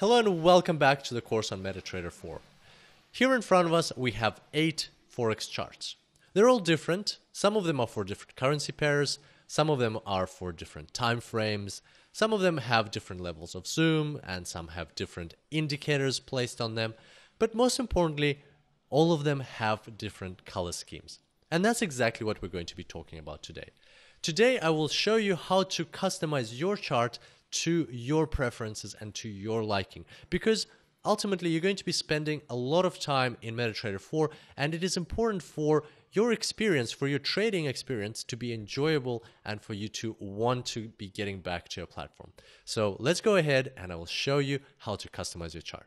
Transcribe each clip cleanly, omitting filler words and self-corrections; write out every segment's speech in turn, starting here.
Hello and welcome back to the course on MetaTrader 4. Here in front of us we have 8 Forex charts. They're all different. Some of them are for different currency pairs, some of them are for different time frames, some of them have different levels of zoom, and some have different indicators placed on them. But most importantly, all of them have different color schemes. And that's exactly what we're going to be talking about today. Today I will show you how to customize your chart to your preferences and to your liking, because ultimately you're going to be spending a lot of time in MetaTrader 4, and it is important for your experience, for your trading experience to be enjoyable and for you to want to be getting back to your platform. So let's go ahead and I will show you how to customize your chart.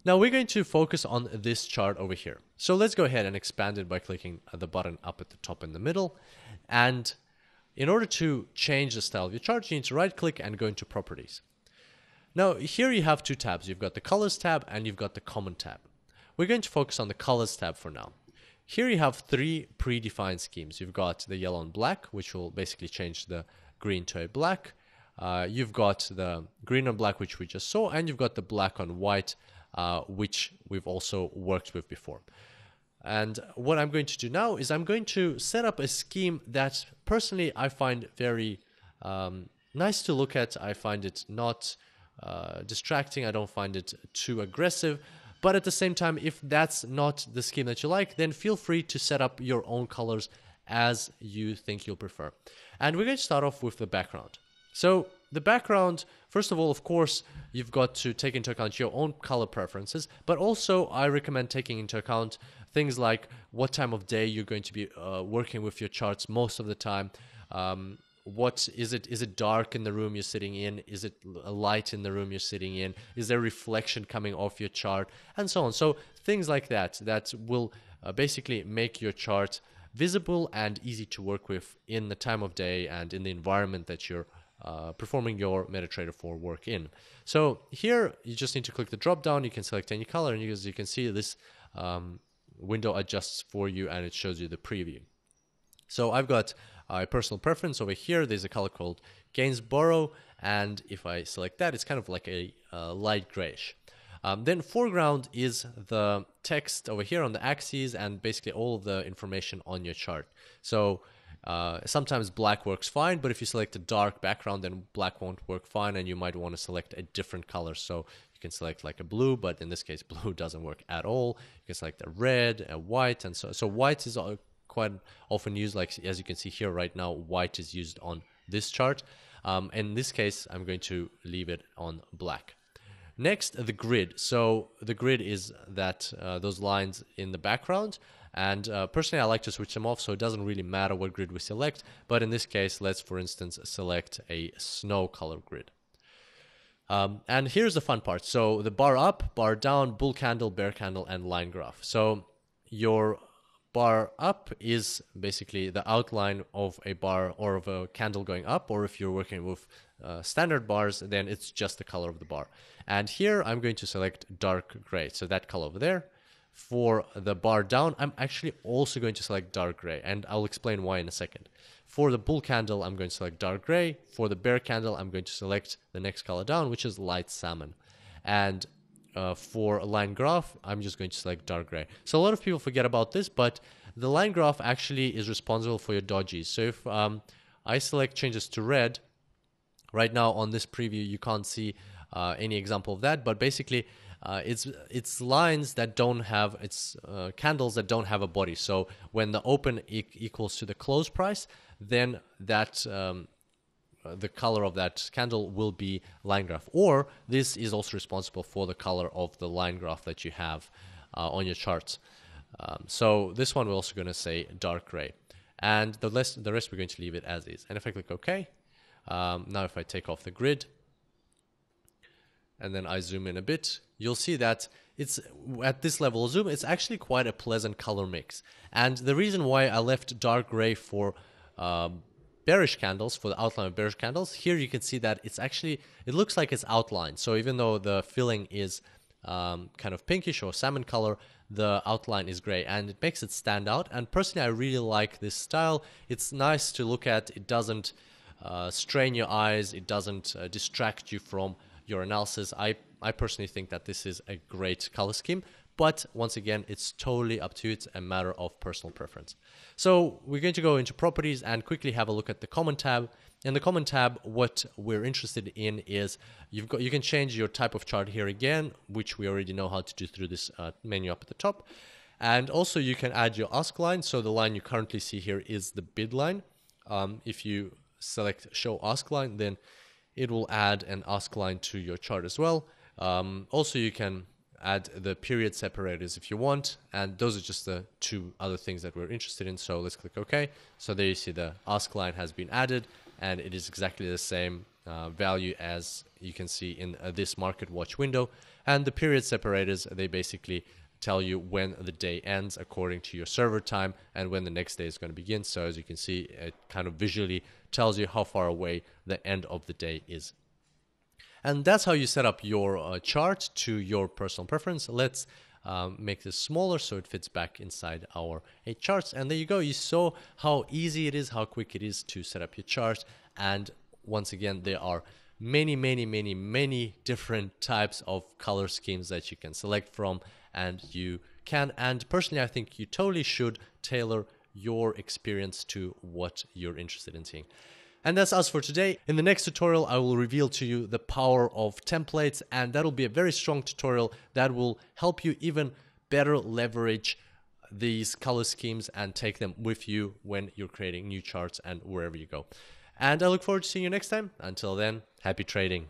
Now we're going to focus on this chart over here. So let's go ahead and expand it by clicking the button up at the top in the middle. And in order to change the style of your chart, you need to right click and go into properties. Now here you have 2 tabs. You've got the colors tab and you've got the common tab. We're going to focus on the colors tab for now. Here you have 3 predefined schemes. You've got the yellow and black, which will basically change the green to a black. You've got the green and black, which we just saw, and you've got the black on white, which we've also worked with before. And what I'm going to do now is I'm going to set up a scheme that personally I find very nice to look at. I find it not distracting. I don't find it too aggressive. But at the same time, if that's not the scheme that you like, then feel free to set up your own colors as you think you'll prefer. And we're going to start off with the background. So the background, first of all, of course, you've got to take into account your own color preferences, but also I recommend taking into account things like what time of day you're going to be working with your charts most of the time. What is it? Is it dark in the room you're sitting in? Is it light in the room you're sitting in? Is there reflection coming off your chart? And so on. So things like that will basically make your chart visible and easy to work with in the time of day and in the environment that you're performing your MetaTrader 4 work in. So here you just need to click the drop down. You can select any color, and as you can see, this window adjusts for you and it shows you the preview. So I've got a personal preference over here. There's a color called Gainsborough, and if I select that, it's kind of like a light grayish. Then foreground is the text over here on the axes and basically all of the information on your chart. So sometimes black works fine, but if you select a dark background, then black won't work fine, and you might want to select a different color. So you can select like a blue, but in this case, blue doesn't work at all. You can select a red, a white, and so white is quite often used, like as you can see here right now, white is used on this chart. In this case, I'm going to leave it on black. Next, the grid. So the grid is that those lines in the background, and personally I like to switch them off, so it doesn't really matter what grid we select, but in this case, let's for instance select a snow color grid. And here's the fun part. So the bar up, bar down, bull candle, bear candle, and line graph. So your bar up is basically the outline of a bar or of a candle going up, or if you're working with standard bars, then it's just the color of the bar. And here I'm going to select dark gray, so that color over there. For the bar down, I'm actually also going to select dark gray, and I'll explain why in a second. For the bull candle, I'm going to select dark gray. For the bear candle, I'm going to select the next color down, which is light salmon. And for a line graph, I'm just going to select dark gray. So a lot of people forget about this, but the line graph actually is responsible for your dodges. So if I select changes to red, right now on this preview, you can't see any example of that, but basically it's lines that don't have, it's candles that don't have a body. So when the open equals to the close price, then that the color of that candle will be line graph, or this is also responsible for the color of the line graph that you have on your charts. So this one we're also going to say dark gray, and the rest we're going to leave it as is. And if I click OK, now if I take off the grid and then I zoom in a bit, you'll see that it's at this level of zoom, it's actually quite a pleasant color mix. And the reason why I left dark gray for bearish candles, for the outline of bearish candles, here you can see that it's actually, it looks like it's outlined. So even though the filling is kind of pinkish or salmon color, the outline is gray, and it makes it stand out. And personally, I really like this style. It's nice to look at. It doesn't strain your eyes. It doesn't distract you from your analysis. I I personally think that this is a great color scheme, but once again, it's totally up to you. It's a matter of personal preference. So we're going to go into properties and quickly have a look at the common tab. In the common tab, what we're interested in is you can change your type of chart here again, which we already know how to do through this menu up at the top. And also you can add your ask line. So the line you currently see here is the bid line. If you select show ask line, then it will add an ask line to your chart as well. Also, you can add the period separators if you want, and those are just the two other things that we're interested in. So let's click OK. So there you see the ask line has been added, and it is exactly the same value as you can see in this market watch window. And the period separators, they basically tell you when the day ends according to your server time and when the next day is going to begin. So as you can see, it kind of visually tells you how far away the end of the day is. And that's how you set up your chart to your personal preference. Let's make this smaller so it fits back inside our 8 charts. And there you go. You saw how easy it is, how quick it is to set up your chart. And once again, there are many different types of color schemes that you can select from, and you can, and personally I think you totally should tailor your experience to what you're interested in seeing. And that's us for today. In the next tutorial, I will reveal to you the power of templates, and that'll be a very strong tutorial that will help you even better leverage these color schemes and take them with you when you're creating new charts and wherever you go. And I look forward to seeing you next time. Until then, happy trading.